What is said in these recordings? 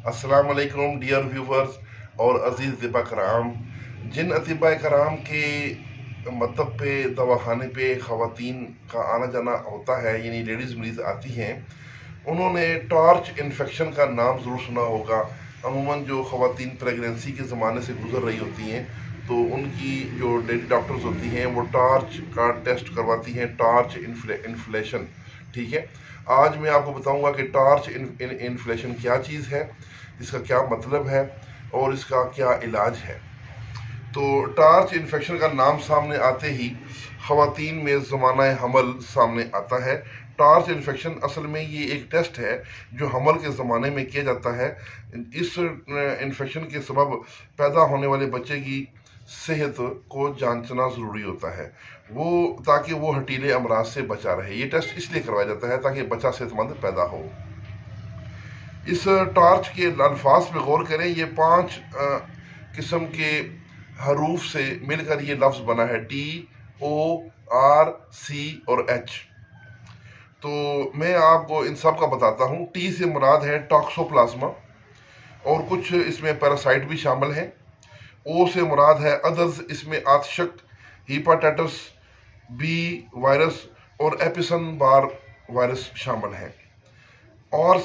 अस्सलाम वालेकुम dear viewers और अज़ीज़ ज़िबा कराम। जिन अतिबा कराम के मतलब पे दवाखाने पे ख़वातीन का आना जाना होता है, यानी लेडीज़ मरीज़ आती हैं, उन्होंने टॉर्च इन्फेक्शन का नाम ज़रूर सुना होगा। अमूमन जो ख़वातीन प्रेगनेंसी के ज़माने से गुज़र रही होती हैं तो उनकी जो लेडी डॉक्टर्स होती हैं वो टॉर्च का टेस्ट करवाती हैं, टॉर्च इन्फ्लेशन। ठीक है, आज मैं आपको बताऊंगा कि टॉर्च इन्फ्लेशन क्या चीज़ है, इसका क्या मतलब है और इसका क्या इलाज है। तो टॉर्च इन्फेक्शन का नाम सामने आते ही ख़वातीन में ज़माना हमल सामने आता है। टॉर्च इन्फेक्शन असल में ये एक टेस्ट है जो हमल के ज़माने में किया जाता है। इस इन्फेक्शन के सबब पैदा होने वाले बच्चे की सेहत को जांचना ज़रूरी होता है, वो ताकि वो हटीले अमराज से बचा रहे। ये टेस्ट इसलिए करवाया जाता है ताकि बच्चा सेहतमंद पैदा हो। इस टॉर्च के अल्फाज पे गौर करें। ये 5 किस्म के हरूफ से मिलकर ये लफ्ज़ बना है, TORC और H। तो मैं आपको इन सब का बताता हूँ। टी से मुराद है टॉक्सोप्लाज्मा और कुछ इसमें पैरासाइट भी शामिल हैं। ओ से मुराद है अदर्स, इसमें आतशक, हीपाटाइटिस बी वायरस और एपिसन बार वायरस शामिल हैं। और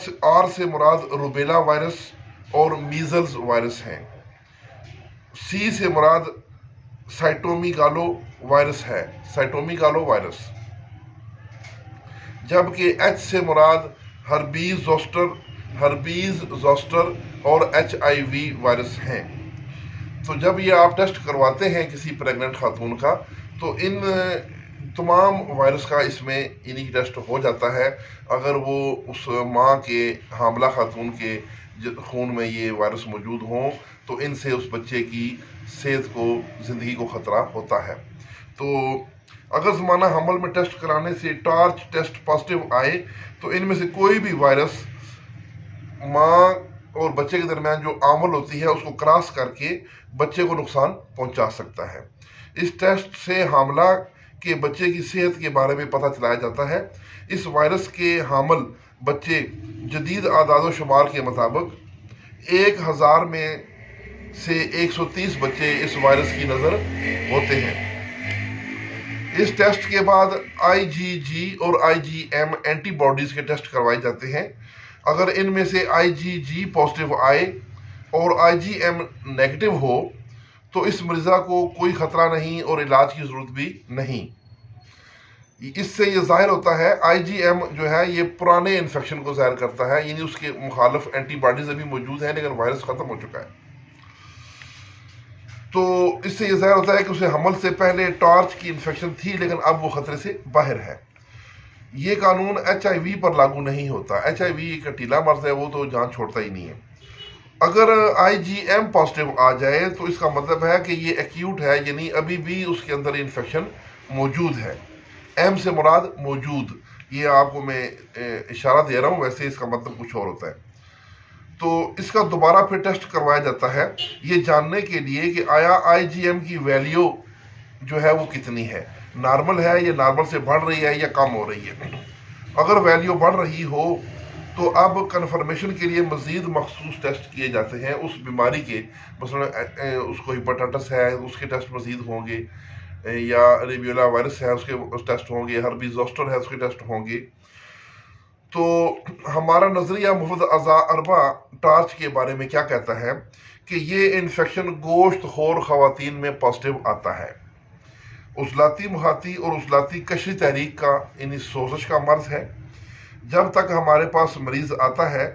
से मुराद रूबेला वायरस और मीजल्स वायरस हैं। सी से मुराद साइटोमीगालो वायरस है, साइटोमीगालो वायरस। जबकि एच से मुराद हर्बीज जोस्टर और HIV वायरस हैं। तो जब ये आप टेस्ट करवाते हैं किसी प्रेग्नेंट खातून का, तो इन तमाम वायरस का इसमें इन्हीं टेस्ट हो जाता है। अगर वो उस माँ के हामला खातून के खून में ये वायरस मौजूद हों तो इनसे उस बच्चे की सेहत को, ज़िंदगी को ख़तरा होता है। तो अगर ज़माना हमल में टेस्ट कराने से टॉर्च टेस्ट पॉजिटिव आए तो इनमें से कोई भी वायरस माँ और बच्चे के दरमियान जो आमल होती है उसको क्रॉस करके बच्चे को नुकसान पहुंचा सकता है। इस टेस्ट से हामला के बच्चे की सेहत के बारे में पता चलाया जाता है। इस वायरस के हामल बच्चे जदीद आदाद शुमार के मुताबिक 1000 में से 130 बच्चे इस वायरस की नज़र होते हैं। इस टेस्ट के बाद IgG और IgM एंटीबॉडीज़ के टेस्ट करवाए जाते हैं। अगर इनमें से IgG पॉजिटिव आए और IgM नेगेटिव हो तो इस मरीज़ा को कोई ख़तरा नहीं और इलाज की ज़रूरत भी नहीं। इससे ये ज़ाहिर होता है IgM जो है ये पुराने इन्फेक्शन को ज़ाहिर करता है, यानी उसके मुखालिफ एंटीबॉडीज़ अभी मौजूद है लेकिन वायरस ख़त्म हो चुका है। तो इससे ये ज़ाहिर होता है कि उसे हमल से पहले टॉर्च की इन्फेक्शन थी लेकिन अब वो ख़तरे से बाहर है। ये कानून HIV पर लागू नहीं होता। HIV एक हटीला मर्ज है, वो तो जान छोड़ता ही नहीं है। अगर IgM पॉजिटिव आ जाए तो इसका मतलब है कि ये एक्यूट है, यानी अभी भी उसके अंदर इन्फेक्शन मौजूद है। M से मुराद मौजूद, ये आपको मैं इशारा दे रहा हूँ, वैसे इसका मतलब कुछ और होता है। तो इसका दोबारा फिर टेस्ट करवाया जाता है ये जानने के लिए कि आया IgM की वैल्यू जो है वो कितनी है, नॉर्मल है या नॉर्मल से बढ़ रही है या कम हो रही है। अगर वैल्यू बढ़ रही हो तो अब कन्फर्मेशन के लिए मज़ीद मखसूस टेस्ट किए जाते हैं उस बीमारी के। मसलन उसको हिपेटाइटिस है उसके टेस्ट मज़ीद होंगे, या रेबियोला वायरस है उसके टेस्ट होंगे, हर्बी जोस्टर है उसके टेस्ट होंगे। तो हमारा नज़रिया मुफ्त अज़ा अरबा टॉर्च के बारे में क्या कहता है कि ये इन्फेक्शन गोश्त खोर ख़वातीन में पॉजिटिव आता है। उजलाती मुहाती और उजलाती कशरी तहरीक का यानी सोजश का मर्ज है। जब तक हमारे पास मरीज़ आता है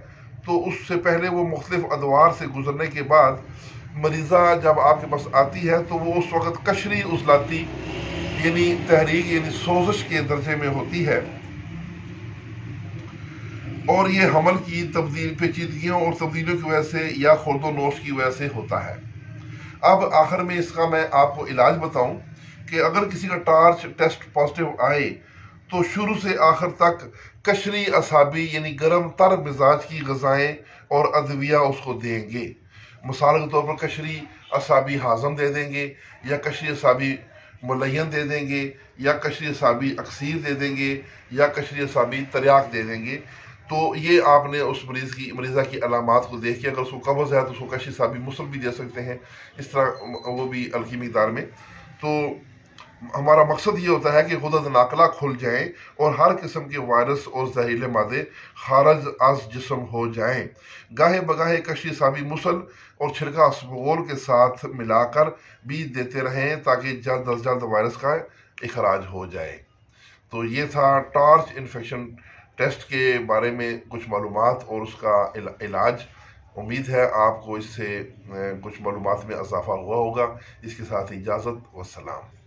तो उससे पहले वो मुख्तलिफ अदवार से गुजरने के बाद मरीज़ा जब आपके पास आती है तो वो उस वक़्त कशरी उजलाती यानी तहरीक यानी सोजश के दर्जे में होती है और ये हमल की पेचीदगियों और तब्दीलियों की वजह से या खुर्दो नोश की वजह से होता है। अब आखिर में इसका मैं आपको इलाज बताऊं कि अगर किसी का टॉर्च टेस्ट पॉजिटिव आए तो शुरू से आखिर तक कशरी असाबी यानी गर्म तर मिजाज की गज़ाएँ और अद्विया उसको देंगे। मिसाल के तौर पर कशरी असाबी हाज़म दे देंगे, या कशरी असाबी मुलयन दे देंगे, या कशरी असाबी अक्सीर दे देंगे, या कशरी असाबी तरियाक दे देंगे। तो ये आपने उस मरीज़ा की अलामात को देख के, अगर उसको कब्ज़ है तो उसको कशी साबी मुसल भी दे सकते हैं, इस तरह वो भी हल्की मिकदार में। तो हमारा मकसद ये होता है कि गुदद नाकला खुल जाए और हर किस्म के वायरस और जहरीले मादे खारज अज जिस्म हो जाएं। गाहे बगाहे कशी साबी मुसल और छिड़का अस्बगोल के साथ मिलाकर भी देते रहें ताकि जल्द अज जल्द वायरस का इखराज हो जाए। तो ये था टॉर्च इन्फेक्शन टेस्ट के बारे में कुछ मालूमात और उसका इलाज। उम्मीद है आपको इससे कुछ मालूमात में इजाफा हुआ होगा। इसके साथ इजाज़त, वस्सलाम।